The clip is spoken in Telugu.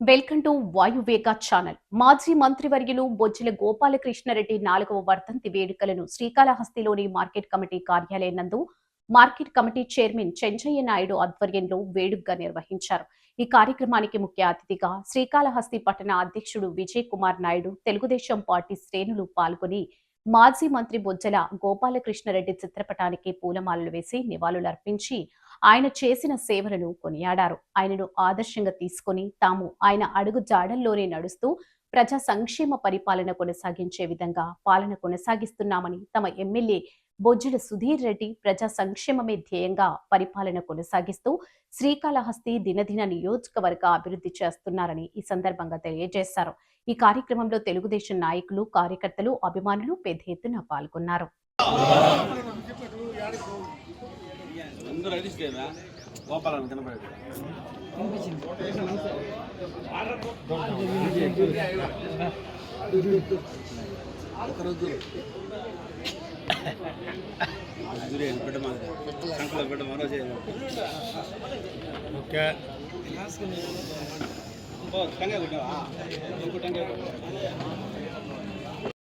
Welcome to వాయువేగ channel. మాజీ మంత్రివర్యులు బొజ్జల గోపాలకృష్ణారెడ్డి 4వ వర్ధంతి వేడుకలను శ్రీకాళహస్తిలోని మార్కెట్ కమిటీ కార్యాలయం నందు market committee chairman Chenchaiah Naidu ఆధ్వర్యంలో వేడుకగా నిర్వహించారు. ఈ కార్యక్రమానికి ముఖ్య అతిథిగా శ్రీకాళహస్తి పట్టణ అధ్యక్షుడు విజయ్ కుమార్ నాయుడు, తెలుగుదేశం పార్టీ శ్రేణులు పాల్గొని మాజీ మంత్రి బొజ్జల గోపాలకృష్ణారెడ్డి చిత్రపటానికి పూలమాలలు వేసి నివాళులర్పించి ఆయన చేసిన సేవలను కొనియాడారు. ఆయనను ఆదర్శంగా తీసుకుని తాము ఆయన అడుగు జాడల్లోనే నడుస్తూ ప్రజా సంక్షేమ పరిపాలన కొనసాగించే విధంగా పాలన కొనసాగిస్తున్నామని, తమ ఎమ్మెల్యే బొజ్జల సుధీర్ రెడ్డి ప్రజా సంక్షేమమే ధ్యేయంగా పరిపాలన కొనసాగిస్తూ శ్రీకాళహస్తి దినదిన నియోజకవర్గ అభివృద్ధి చేస్తున్నారని ఈ సందర్భంగా తెలియజేశారు. ఈ కార్యక్రమంలో తెలుగుదేశం నాయకులు, కార్యకర్తలు, అభిమానులు పెద్ద ఎత్తున పాల్గొన్నారు. ఓకే